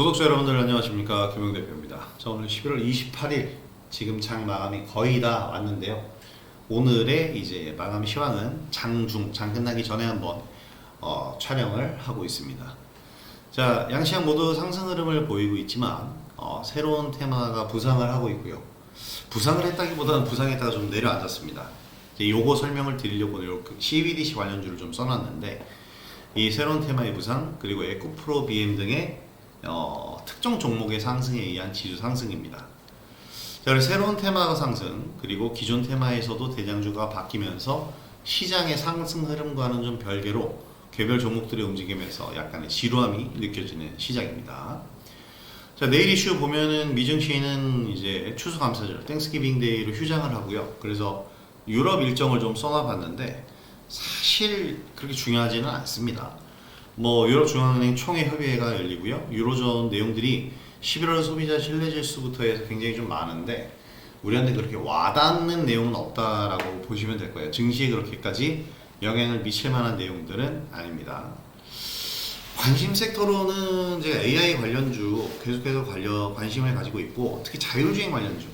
구독자 여러분들 안녕하십니까, 김용 대표입니다. 자, 오늘 11월 28일 지금 장 마감이 거의 다 왔는데요. 오늘의 이제 마감 시황은 장 끝나기 전에 한번 촬영을 하고 있습니다. 자, 양시장 모두 상승 흐름을 보이고 있지만 새로운 테마가 부상을 하고 있고요. 부상을 했다기보다는 부상했다가 좀 내려앉았습니다. 이제 요거 설명을 드리려고 오늘 CBDC 관련주를 좀 써놨는데, 이 새로운 테마의 부상 그리고 에코프로 BM 등의 특정 종목의 상승에 의한 지수 상승입니다. 자, 그래서 새로운 테마가 상승 그리고 기존 테마에서도 대장주가 바뀌면서 시장의 상승 흐름과는 좀 별개로 개별 종목들의 움직임에서 약간의 지루함이 느껴지는 시장입니다. 자, 내일 이슈 보면은 미증시는 이제 추수감사절 땡스기빙 데이로 휴장을 하고요. 그래서 유럽 일정을 좀 써놔봤는데 사실 그렇게 중요하지는 않습니다. 유럽 중앙은행 총회 협의회가 열리고요. 유로존 내용들이 11월 소비자 신뢰 지수부터 해서 굉장히 좀 많은데 우리한테 그렇게 와닿는 내용은 없다라고 보시면 될 거예요. 증시에 그렇게까지 영향을 미칠 만한 내용들은 아닙니다. 관심 섹터로는 제가 AI 관련주 계속해서 관심을 가지고 있고, 특히 자율주행 관련주.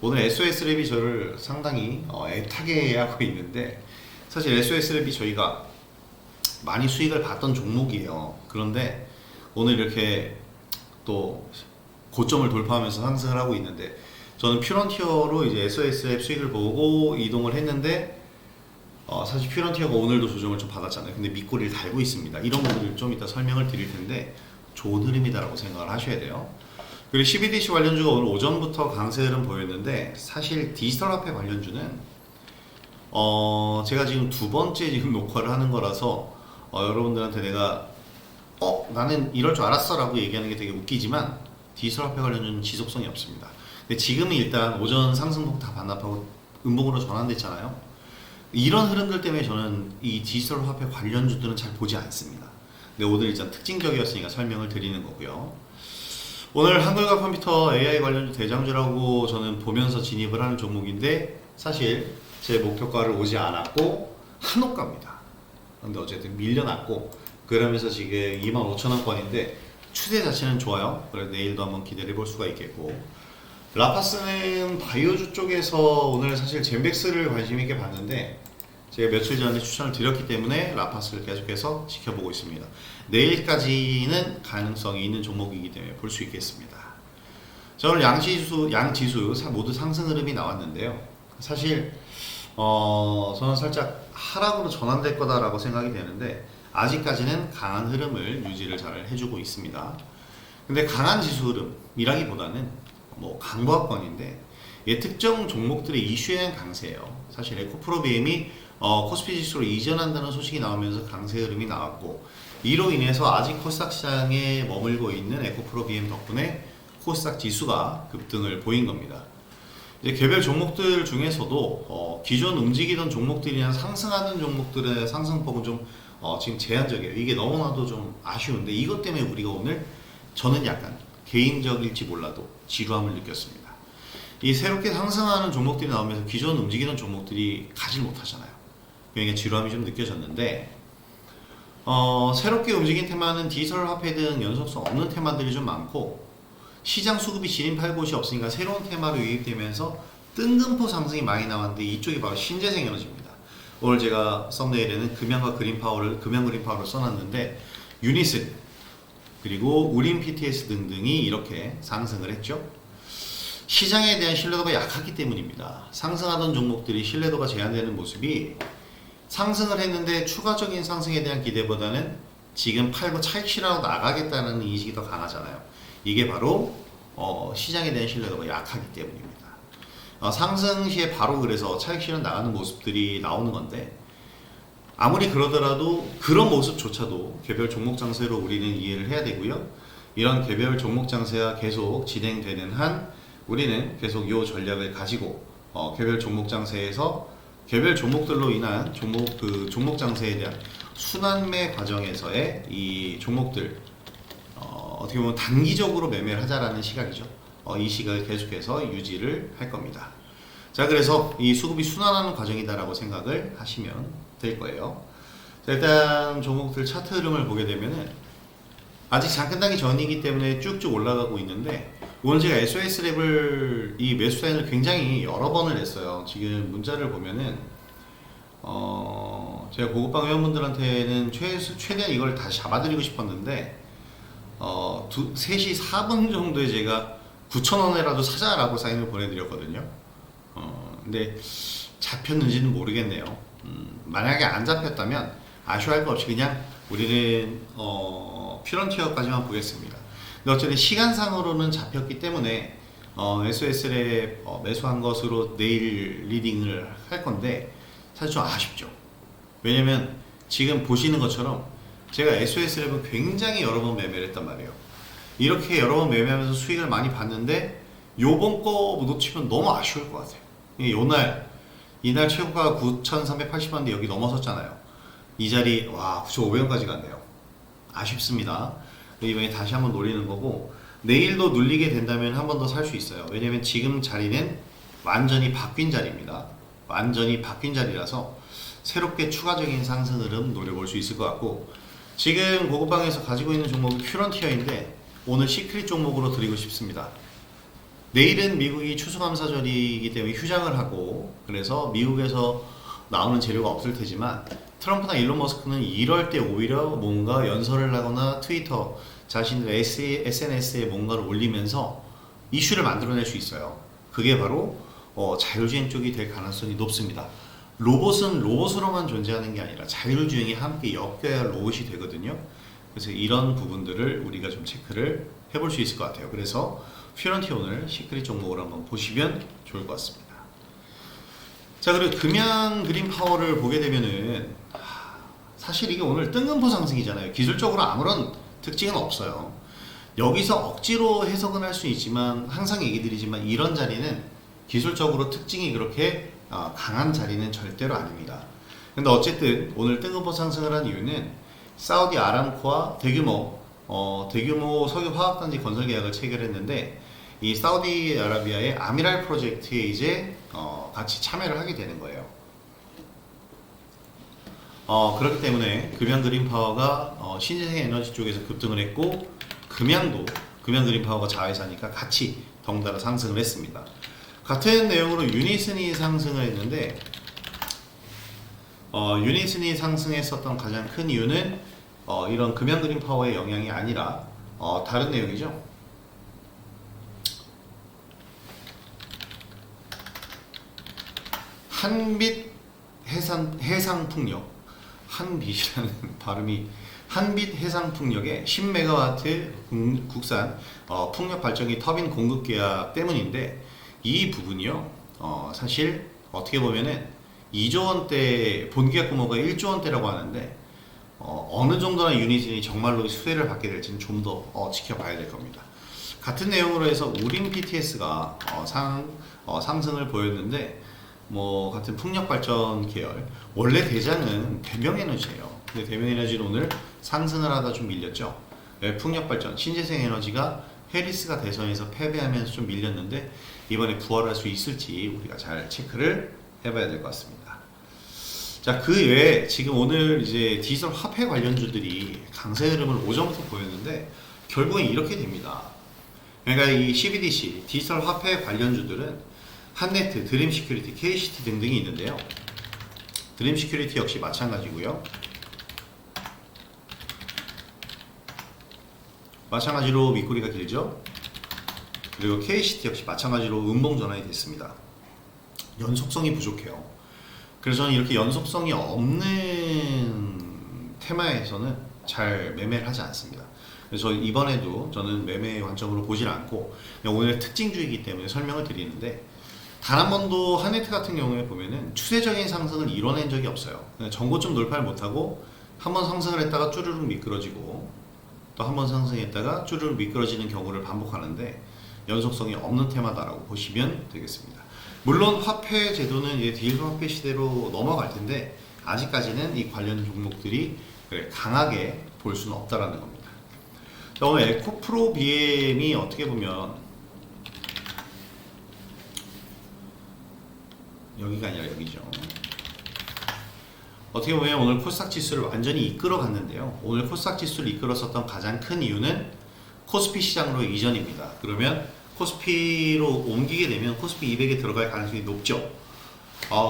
오늘 SOS랩이 저를 상당히 애타게 하고 있는데, 사실 SOS랩이 저희가 많이 수익을 봤던 종목이에요. 그런데 오늘 이렇게 또 고점을 돌파하면서 상승을 하고 있는데, 저는 퓨런티어로 이제 SOS랩 수익을 보고 이동을 했는데, 사실 퓨런티어가 오늘도 조정을 좀 받았잖아요. 근데 밑꼬리를 달고 있습니다. 이런 것들을 좀 이따 설명을 드릴 텐데 좋은 흐름이다라고 생각을 하셔야 돼요. 그리고 CBDC 관련주가 오늘 오전부터 강세 흐름 보였는데, 사실 디지털 화폐 관련주는 제가 지금 두 번째 지금 녹화를 하는 거라서 여러분들한테 내가 나는 이럴 줄 알았어 라고 얘기하는 게 되게 웃기지만, 디지털 화폐 관련주는 지속성이 없습니다. 근데 지금은 일단 오전 상승폭 다 반납하고 음봉으로 전환됐잖아요. 이런 흐름들 때문에 저는 이 디지털 화폐 관련주들은 잘 보지 않습니다. 근데 오늘 일단 특징적이었으니까 설명을 드리는 거고요. 오늘 한글과 컴퓨터 AI 관련주 대장주라고 저는 보면서 진입을 하는 종목인데, 사실 제 목표가를 오지 않았고 한옥가입니다. 근데 어쨌든 밀려났고, 그러면서 지금 25,000원권인데 추세 자체는 좋아요. 그래서 내일도 한번 기대를 해볼 수가 있겠고, 라파스는 바이오주 쪽에서 오늘 사실 젠백스를 관심 있게 봤는데 제가 며칠 전에 추천을 드렸기 때문에 라파스를 계속해서 지켜보고 있습니다. 내일까지는 가능성이 있는 종목이기 때문에 볼 수 있겠습니다. 자, 오늘 양지수 모두 상승 흐름이 나왔는데요. 사실 저는 살짝 하락으로 전환될 거다라고 생각이 되는데, 아직까지는 강한 흐름을 유지를 잘 해주고 있습니다. 근데 강한 지수 흐름이라기보다는 강보합권인데, 특정 종목들의 이슈에 대한 강세예요. 사실 에코프로 BM이 코스피 지수로 이전한다는 소식이 나오면서 강세 흐름이 나왔고, 이로 인해서 아직 코스닥 시장에 머물고 있는 에코프로 BM 덕분에 코스닥 지수가 급등을 보인 겁니다. 이제 개별 종목들 중에서도 기존 움직이던 종목들이나 상승하는 종목들의 상승폭은 좀 지금 제한적이에요. 이게 너무나도 좀 아쉬운데, 이것 때문에 우리가 오늘 저는 약간 개인적일지 몰라도 지루함을 느꼈습니다. 이 새롭게 상승하는 종목들이 나오면서 기존 움직이던 종목들이 가지 못하잖아요. 그러니까 지루함이 좀 느껴졌는데, 새롭게 움직인 테마는 디지털 화폐 등 연속성 없는 테마들이 좀 많고, 시장 수급이 진입할 곳이 없으니까 새로운 테마로 유입되면서 뜬금포 상승이 많이 나왔는데, 이쪽이 바로 신재생 에너지입니다. 오늘 제가 썸네일에는 금양 그린파워를 써놨는데, 유니슨 그리고 우린 PTS 등등이 이렇게 상승을 했죠. 시장에 대한 신뢰도가 약하기 때문입니다. 상승하던 종목들이 신뢰도가 제한되는 모습이, 상승을 했는데 추가적인 상승에 대한 기대보다는 지금 팔고 차익 실현하고 나가겠다는 인식이 더 강하잖아요. 이게 바로 시장에 대한 신뢰도가 약하기 때문입니다. 상승 시에 바로 그래서 차익 실현 나가는 모습들이 나오는 건데, 아무리 그러더라도 그런 모습조차도 개별 종목 장세로 우리는 이해를 해야 되고요. 이런 개별 종목 장세가 계속 진행되는 한 우리는 계속 이 전략을 가지고 개별 종목 장세에서 개별 종목들로 인한 종목 장세에 대한 순환매 과정에서의 이 종목들 어떻게 보면 단기적으로 매매를 하자라는 시각이죠. 이 시각을 계속해서 유지를 할 겁니다. 자, 그래서 이 수급이 순환하는 과정이다라고 생각을 하시면 될 거예요. 자, 일단 종목들 차트 흐름을 보게 되면은 아직 잠깐 단기 전이기 때문에 쭉쭉 올라가고 있는데 오늘 제가 SOS랩을 이 매수 사인을 굉장히 여러 번을 했어요. 지금 문자를 보면은 제가 고급방 회원분들한테는 최대한 이걸 다시 잡아드리고 싶었는데 3시 4분 정도에 제가 9,000원에라도 사자라고 사인을 보내드렸거든요. 근데 잡혔는지는 모르겠네요. 만약에 안 잡혔다면 아쉬워할 거 없이 그냥 우리는 퓨런티어까지만 보겠습니다. 근데 어쨌든 시간상으로는 잡혔기 때문에 SOS를 매수한 것으로 내일 리딩을 할 건데 사실 좀 아쉽죠. 왜냐면 지금 보시는 것처럼 제가 SOS랩은 굉장히 여러 번 매매를 했단 말이에요. 이렇게 여러 번 매매하면서 수익을 많이 봤는데 요번 거 놓치면 너무 아쉬울 것 같아요. 이날 최고가 9,380원인데 여기 넘어섰잖아요. 이 자리 와 9,500원까지 갔네요. 아쉽습니다. 이번에 다시 한번 노리는 거고 내일도 눌리게 된다면 한 번 더 살 수 있어요. 왜냐면 지금 자리는 완전히 바뀐 자리입니다. 완전히 바뀐 자리라서 새롭게 추가적인 상승 흐름 노려볼 수 있을 것 같고 지금 고급방에서 가지고 있는 종목이 퓨런티어인데 오늘 시크릿 종목으로 드리고 싶습니다. 내일은 미국이 추수감사절이기 때문에 휴장을 하고 그래서 미국에서 나오는 재료가 없을 테지만 트럼프나 일론 머스크는 이럴 때 오히려 뭔가 연설을 하거나 트위터 자신들의 SNS에 뭔가를 올리면서 이슈를 만들어낼 수 있어요. 그게 바로 자율주행 쪽이 될 가능성이 높습니다. 로봇은 로봇으로만 존재하는 게 아니라 자율주행이 함께 엮여야 로봇이 되거든요. 그래서 이런 부분들을 우리가 좀 체크를 해볼 수 있을 것 같아요. 그래서 퓨런티 오늘 시크릿 종목을 한번 보시면 좋을 것 같습니다. 자, 그리고 금양 그린 파워를 보게 되면은 사실 이게 오늘 뜬금포 상승이잖아요. 기술적으로 아무런 특징은 없어요. 여기서 억지로 해석은 할 수 있지만 항상 얘기 드리지만 이런 자리는 기술적으로 특징이 그렇게 강한 자리는 절대로 아닙니다. 근데 어쨌든 오늘 뜬금포 상승을 한 이유는 사우디 아람코와 대규모 석유 화학단지 건설 계약을 체결했는데 이 사우디아라비아의 아미랄 프로젝트에 이제 같이 참여를 하게 되는 거예요. 그렇기 때문에 금양 그린 파워가 신재생 에너지 쪽에서 급등을 했고 금양 그린 파워가 자회사니까 같이 덩달아 상승을 했습니다. 같은 내용으로 유니슨이 상승을 했는데 유니슨이 상승했었던 가장 큰 이유는 이런 금양 그린 파워의 영향이 아니라 다른 내용이죠. 한빛 해상풍력 한빛이라는 발음이 한빛 해상풍력의 10MW 국산 풍력 발전기 터빈 공급 계약 때문인데 이 부분이요 사실 어떻게 보면은 2조 원대 본계약 규모가 1조 원대라고 하는데 어느 정도나 유니즌이 정말로 수혜를 받게 될지는 좀 더 지켜봐야 될 겁니다. 같은 내용으로 해서 우림 PTS가 상승을 보였는데 뭐 같은 풍력 발전 계열 원래 대장은 대명에너지예요. 근데 대명에너지는 오늘 상승을 하다 좀 밀렸죠. 풍력 발전 신재생 에너지가 해리스가 대선에서 패배하면서 좀 밀렸는데 이번에 부활할 수 있을지 우리가 잘 체크를 해봐야 될 것 같습니다. 자, 그 외에 지금 오늘 이제 디지털 화폐 관련주들이 강세 흐름을 오전부터 보였는데 결국엔 이렇게 됩니다. 그러니까 이 CBDC 디지털 화폐 관련주들은 한네트, 드림시큐리티, KCT 등등이 있는데요. 드림시큐리티 역시 마찬가지고요. 마찬가지로 밑꼬리가 길죠. 그리고 KCT 역시 마찬가지로 음봉 전환이 됐습니다. 연속성이 부족해요. 그래서 저는 이렇게 연속성이 없는 테마에서는 잘 매매를 하지 않습니다. 그래서 이번에도 저는 매매 관점으로 보질 않고 오늘 특징주의이기 때문에 설명을 드리는데 단 한 번도 한네트 같은 경우에 보면은 추세적인 상승을 이뤄낸 적이 없어요. 전고점 돌파를 못하고 한 번 상승을 했다가 쭈르륵 미끄러지고 또 한 번 상승했다가 쭈르륵 미끄러지는 경우를 반복하는데 연속성이 없는 테마다라고 보시면 되겠습니다. 물론 화폐 제도는 이제 디지털 화폐 시대로 넘어갈 텐데 아직까지는 이 관련 종목들이 강하게 볼 수는 없다라는 겁니다. 자, 오늘 에코프로 BM이 어떻게 보면 여기가 아니라 여기죠. 어떻게 보면 오늘 코스닥 지수를 완전히 이끌어 갔는데요. 오늘 코스닥 지수를 이끌었었던 가장 큰 이유는 코스피 시장으로 이전입니다. 그러면 코스피로 옮기게 되면 코스피 200에 들어갈 가능성이 높죠.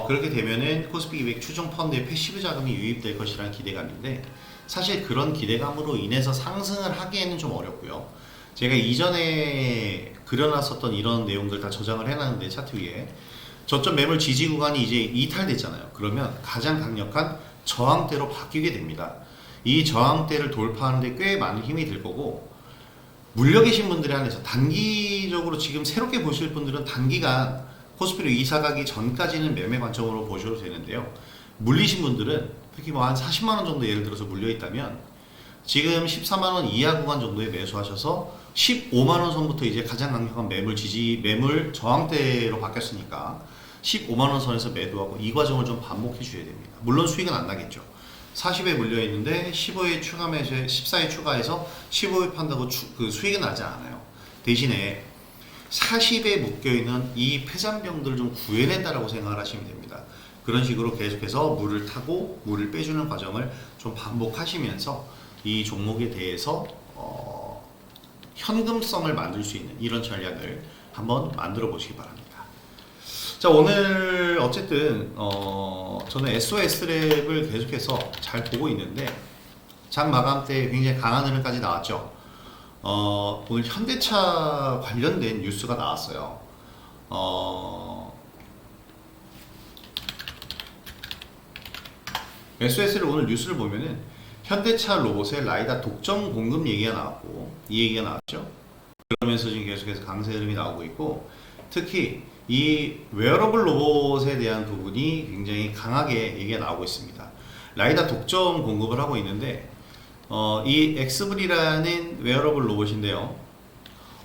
그렇게 되면은 코스피 200 추정 펀드에 패시브 자금이 유입될 것이라는 기대감인데, 사실 그런 기대감으로 인해서 상승을 하기에는 좀 어렵고요. 제가 이전에 그려놨었던 이런 내용들 다 저장을 해놨는데, 차트 위에 저점 매물 지지 구간이 이제 이탈됐잖아요. 그러면 가장 강력한 저항대로 바뀌게 됩니다. 이 저항대를 돌파하는데 꽤 많은 힘이 들 거고, 물려 계신 분들에 한해서 단기적으로 지금 새롭게 보실 분들은 단기간 코스피로 이사 가기 전까지는 매매 관점으로 보셔도 되는데요. 물리신 분들은 특히 뭐 한 40만원 정도 예를 들어서 물려 있다면 지금 14만원 이하 구간 정도에 매수하셔서 15만원 선부터 이제 가장 강력한 매물 지지, 매물 저항대로 바뀌었으니까 15만원 선에서 매도하고 이 과정을 좀 반복해 주셔야 됩니다. 물론 수익은 안 나겠죠. 40에 물려 있는데 15에 추가 매수, 14에 추가해서 15에 판다고 그 수익은 나지 않아요. 대신에 40에 묶여있는 이 폐잔병들을 좀 구해낸다라고 생각을 하시면 됩니다. 그런 식으로 계속해서 물을 타고 물을 빼주는 과정을 좀 반복하시면서 이 종목에 대해서 현금성을 만들 수 있는 이런 전략을 한번 만들어 보시기 바랍니다. 자, 오늘 어쨌든 저는 SOS랩을 계속해서 잘 보고 있는데 장 마감 때 굉장히 강한 흐름까지 나왔죠. 오늘 현대차 관련된 뉴스가 나왔어요. SOS를 오늘 뉴스를 보면은 현대차 로봇의 라이다 독점 공급 얘기가 나왔고, 이 얘기가 나왔죠. 그러면서 지금 계속해서 강세 흐름이 나오고 있고, 특히 이 웨어러블 로봇에 대한 부분이 굉장히 강하게 얘기가 나오고 있습니다. 라이다 독점 공급을 하고 있는데, 이 엑스블이라는 웨어러블 로봇인데요.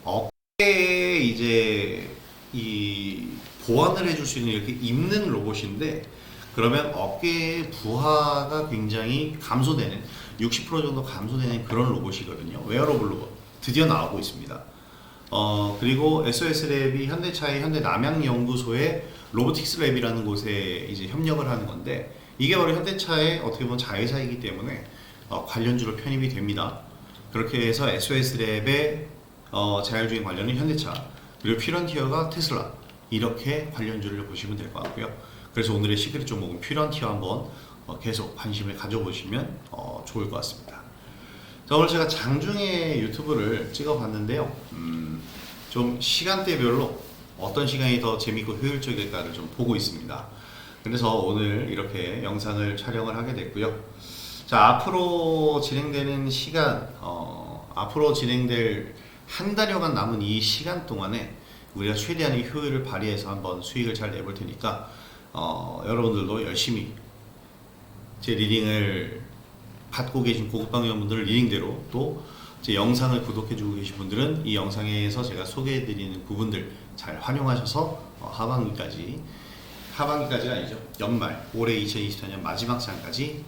어깨에 이제 이 보완을 해줄 수 있는 이렇게 입는 로봇인데, 그러면 어깨의 부하가 굉장히 감소되는 60% 정도 감소되는 그런 로봇이거든요. 웨어러블 로봇 드디어 나오고 있습니다. 그리고 SOS랩이 현대차의 현대 남양연구소의 로보틱스 랩이라는 곳에 이제 협력을 하는 건데, 이게 바로 현대차의 어떻게 보면 자회사이기 때문에 관련주로 편입이 됩니다. 그렇게 해서 SOS랩의 자율주행 관련은 현대차, 그리고 퓨런티어가 테슬라, 이렇게 관련주를 보시면 될 것 같고요. 그래서 오늘의 시크릿 종목은 퓨런티어 한번 계속 관심을 가져보시면 좋을 것 같습니다. 자, 오늘 제가 장중에 유튜브를 찍어봤는데요. 좀 시간대별로 어떤 시간이 더 재밌고 효율적일까를 좀 보고 있습니다. 그래서 오늘 이렇게 영상을 촬영을 하게 됐고요. 자, 앞으로 진행되는 시간, 앞으로 진행될 한 달여간 남은 이 시간 동안에 우리가 최대한의 효율을 발휘해서 한번 수익을 잘 내볼 테니까 여러분들도 열심히 제 리딩을 받고 계신 고급방위원분들 리딩대로, 또 제 영상을 구독해주고 계신 분들은 이 영상에서 제가 소개해드리는 부분들 잘 활용하셔서 하반기까지가 아니죠, 연말 올해 2024년 마지막 장까지